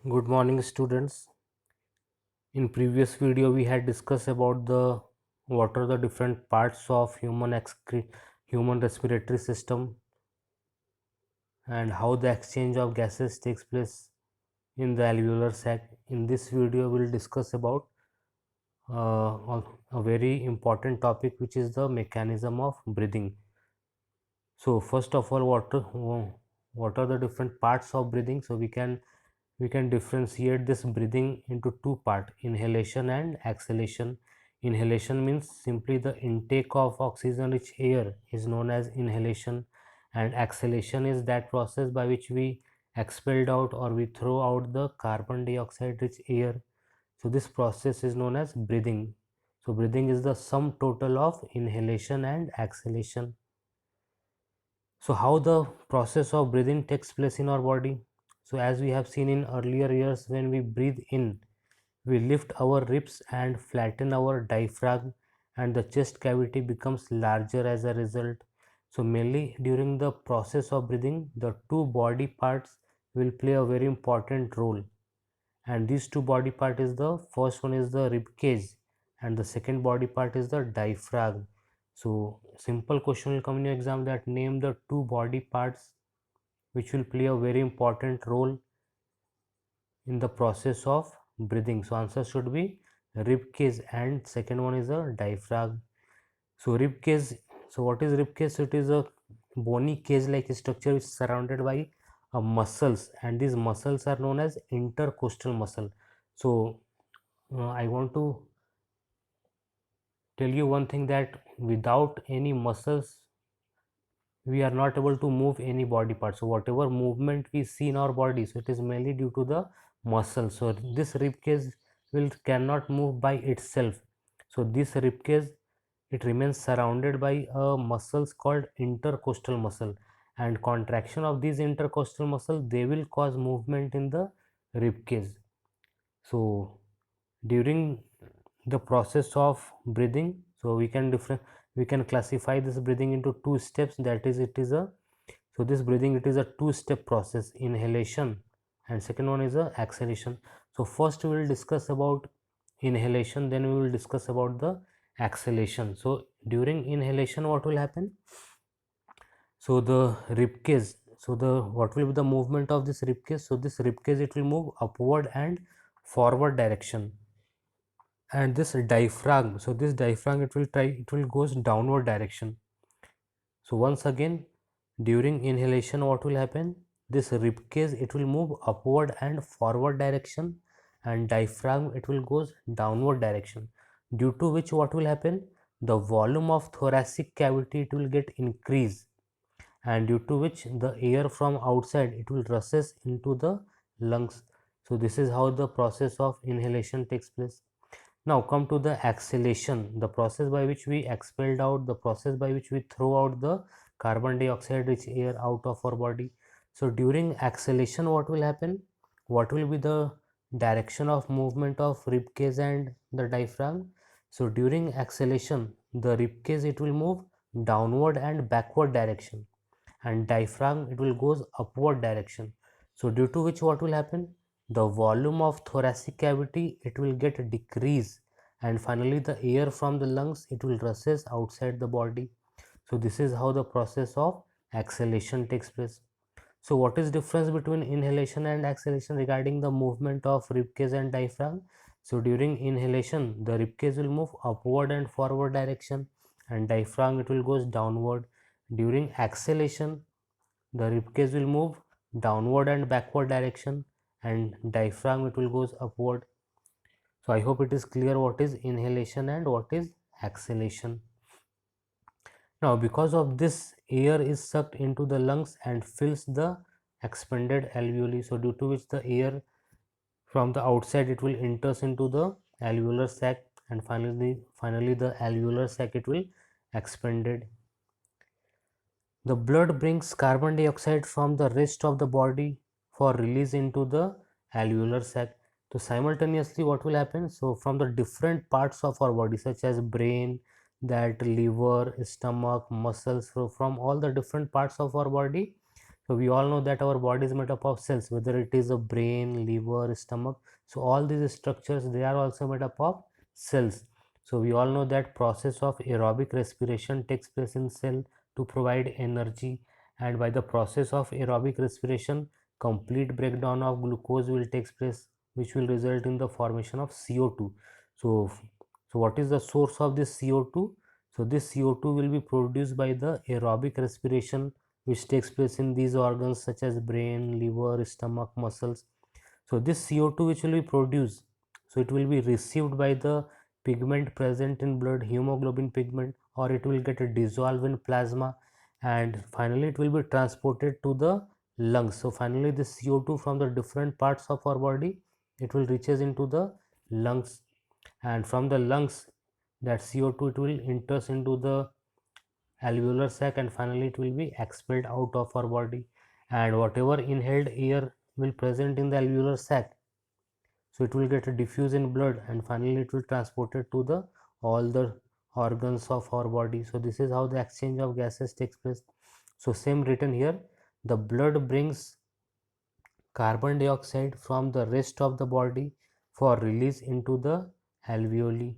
Good morning, students. In previous video we had discussed about the what are the different parts of human respiratory system and how the exchange of gases takes place in the alveolar sac. In this video we will discuss about a very important topic, which is the mechanism of breathing. So first of all, what are the different parts of breathing? So we can differentiate this breathing into two parts: inhalation and exhalation. Inhalation means simply the intake of oxygen rich air is known as inhalation, and exhalation is that process by which we expelled out or we throw out the carbon dioxide rich air. So this process is known as breathing. So breathing is the sum total of inhalation and exhalation. So how the process of breathing takes place in our body? So as we have seen in earlier years, when we breathe in, we lift our ribs and flatten our diaphragm, and the chest cavity becomes larger as a result. So mainly during the process of breathing, the two body parts will play a very important role, and these two body part is, the first one is the rib cage and the second body part is the diaphragm. So simple question will come in your exam, that name the two body parts which will play a very important role in the process of breathing. So answer should be rib cage, and second one is a diaphragm. So rib cage, so what is rib cage? So it is a bony cage like structure which is surrounded by muscles, and these muscles are known as intercostal muscle. So I want to tell you one thing, that without any muscles we are not able to move any body part. So whatever movement we see in our body, so it is mainly due to the muscle. So this rib cage will cannot move by itself. So this rib cage, it remains surrounded by a muscles called intercostal muscle, and contraction of these intercostal muscle, they will cause movement in the rib cage. So during the process of breathing, so we can classify this breathing into two steps. That is, it is a, so this breathing, it is a two-step process: inhalation, and second one is a exhalation. So first we will discuss about inhalation, then we will discuss about the exhalation. So during inhalation, what will happen? So the rib cage, so the what will be the movement of this rib cage? So this rib cage, it will move upward and forward direction. And this diaphragm, so this diaphragm, it will goes downward direction. So once again, during inhalation, what will happen? This rib cage, it will move upward and forward direction, and diaphragm, it will goes downward direction, due to which what will happen? The volume of thoracic cavity, it will get increased, and due to which the air from outside, it will rushes into the lungs. So this is how the process of inhalation takes place. Now come to the exhalation, the process by which we expelled out, the process by which we throw out the carbon dioxide rich air out of our body. So during exhalation, what will happen? What will be the direction of movement of rib cage and the diaphragm? So during exhalation, the rib cage, it will move downward and backward direction, and diaphragm, it will goes upward direction. So due to which what will happen? The volume of thoracic cavity, it will get decreased, and finally the air from the lungs, it will rushes outside the body. So this is how the process of exhalation takes place. So what is difference between inhalation and exhalation regarding the movement of rib cage and diaphragm? So during inhalation, the rib cage will move upward and forward direction, and diaphragm, it will goes downward. During exhalation, the rib cage will move downward and backward direction, and diaphragm, it will goes upward. So I hope it is clear what is inhalation and what is exhalation. Now because of this, air is sucked into the lungs and fills the expanded alveoli. So due to which the air from the outside, it will enters into the alveolar sac, and finally the alveolar sac, it will expanded. The blood brings carbon dioxide from the rest of the body for release into the alveolar sac. So simultaneously, what will happen? So from the different parts of our body, such as brain, that liver, stomach, muscles, so from all the different parts of our body, So we all know that our body is made up of cells, whether it is a brain, liver, stomach. So all these structures, they are also made up of cells. So we all know that process of aerobic respiration takes place in cell to provide energy, and by the process of aerobic respiration, complete breakdown of glucose will take place, which will result in the formation of CO2. So, so what is the source of this CO2? So this CO2 will be produced by the aerobic respiration, which takes place in these organs such as brain, liver, stomach, muscles. So this CO2 which will be produced, so it will be received by the pigment present in blood, hemoglobin pigment, or it will get dissolved in plasma, and finally it will be transported to the lungs. So finally this CO2 from the different parts of our body, it will reaches into the lungs, and from the lungs that CO2 it will enters into the alveolar sac, and finally it will be expelled out of our body, and whatever inhaled air will present in the alveolar sac, so it will get diffused in blood, and finally it will transported to the all the organs of our body. So this is how the exchange of gases takes place. So same written here, the blood brings carbon dioxide from the rest of the body for release into the alveoli,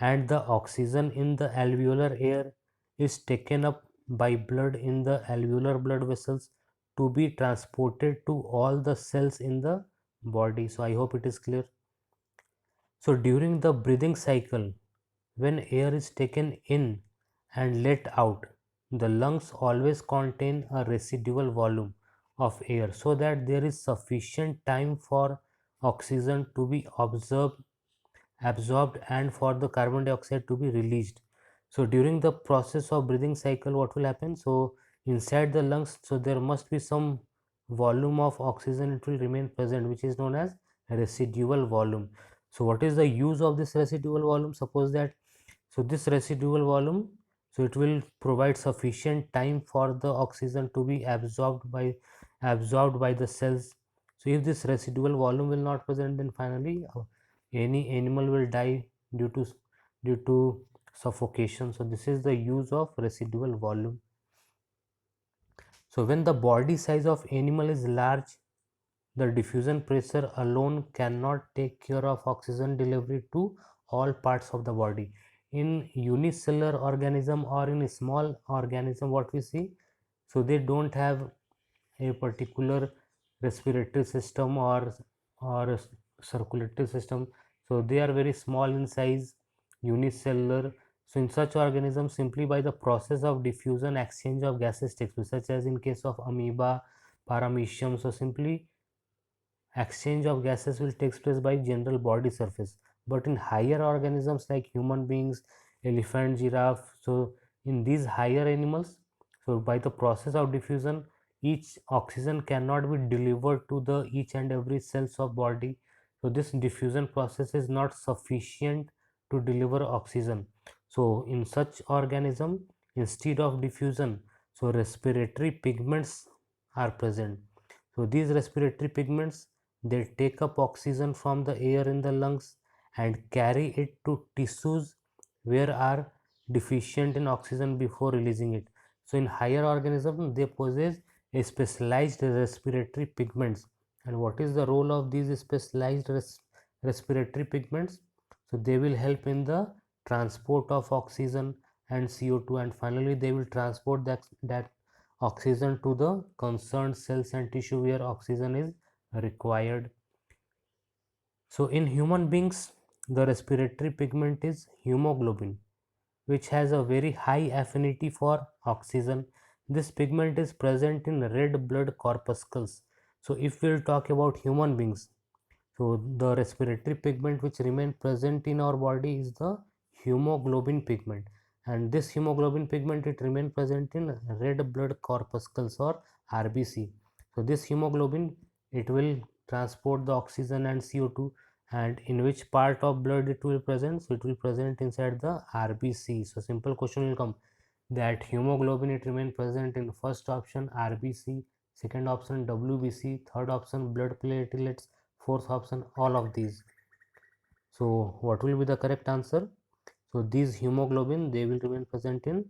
and the oxygen in the alveolar air is taken up by blood in the alveolar blood vessels to be transported to all the cells in the body. So I hope it is clear. So during the breathing cycle, when air is taken in and let out, the lungs always contain a residual volume of air so that there is sufficient time for oxygen to be absorbed and for the carbon dioxide to be released. So during the process of breathing cycle, what will happen? So inside the lungs, so there must be some volume of oxygen, it will remain present, which is known as residual volume. So what is the use of this residual volume? Suppose that, so this residual volume, so it will provide sufficient time for the oxygen to be absorbed by the cells. So if this residual volume will not present, then finally any animal will die due to suffocation. So this is the use of residual volume. So when the body size of animal is large, the diffusion pressure alone cannot take care of oxygen delivery to all parts of the body. In unicellular organism or in a small organism, what we see, so they don't have a particular respiratory system or circulatory system, so they are very small in size, unicellular. So in such organisms, simply by the process of diffusion, exchange of gases takes place, such as in case of amoeba, paramecium. So simply exchange of gases will take place by general body surface. But in higher organisms like human beings, elephant, giraffe, so in these higher animals, so by the process of diffusion, each oxygen cannot be delivered to the each and every cells of body. So this diffusion process is not sufficient to deliver oxygen. So in such organism, instead of diffusion, so respiratory pigments are present. So these respiratory pigments, they take up oxygen from the air in the lungs and carry it to tissues where are deficient in oxygen before releasing it. So in higher organisms, they possess a specialized respiratory pigments. And what is the role of these specialized respiratory pigments? So they will help in the transport of oxygen and CO2, and finally they will transport that oxygen to the concerned cells and tissue where oxygen is required. So in human beings, the respiratory pigment is hemoglobin, which has a very high affinity for oxygen. This pigment is present in red blood corpuscles. So if we'll talk about human beings, so the respiratory pigment which remain present in our body is the hemoglobin pigment, and this hemoglobin pigment, it remain present in red blood corpuscles or RBC. So this hemoglobin, it will transport the oxygen and CO2, and in which part of blood it will present? So it will present inside the RBC. So simple question will come that hemoglobin, it remain present in first option RBC, second option WBC, third option blood platelets, fourth option all of these. So what will be the correct answer? So these hemoglobin, they will remain present in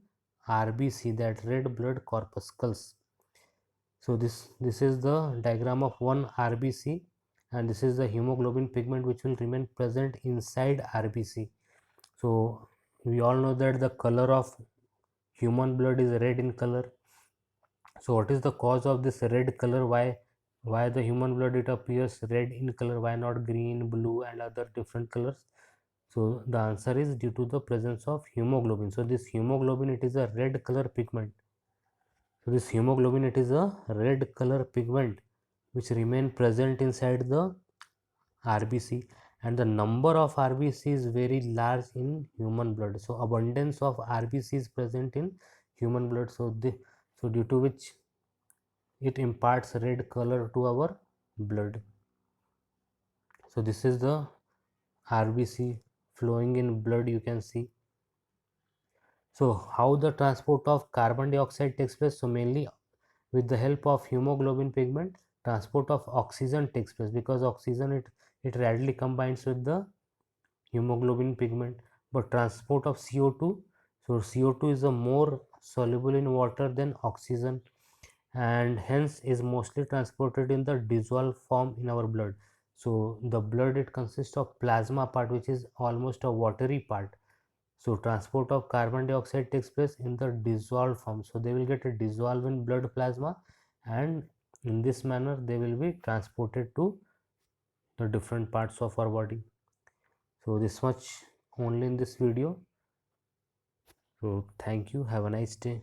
RBC, that red blood corpuscles. So this is the diagram of one RBC, and this is the hemoglobin pigment which will remain present inside RBC. So we all know that the color of human blood is red in color. So what is the cause of this red color? Why the human blood it appears red in color? Why not green, blue and other different colors? So the answer is due to the presence of hemoglobin. So this hemoglobin, it is a red color pigment. So this hemoglobin, it is a red color pigment which remain present inside the RBC, and the number of RBC is very large in human blood. So abundance of RBC is present in human blood. So due to which it imparts red color to our blood. So this is the RBC flowing in blood, you can see. So how the transport of carbon dioxide takes place? So mainly with the help of hemoglobin pigment, transport of oxygen takes place, because oxygen it readily combines with the hemoglobin pigment. But transport of CO2, so CO2 is a more soluble in water than oxygen, and hence is mostly transported in the dissolved form in our blood. So the blood, it consists of plasma part, which is almost a watery part. So transport of carbon dioxide takes place in the dissolved form. So they will get dissolved in blood plasma, and in this manner they will be transported to the different parts of our body. So this much only in this video. So thank you, have a nice day.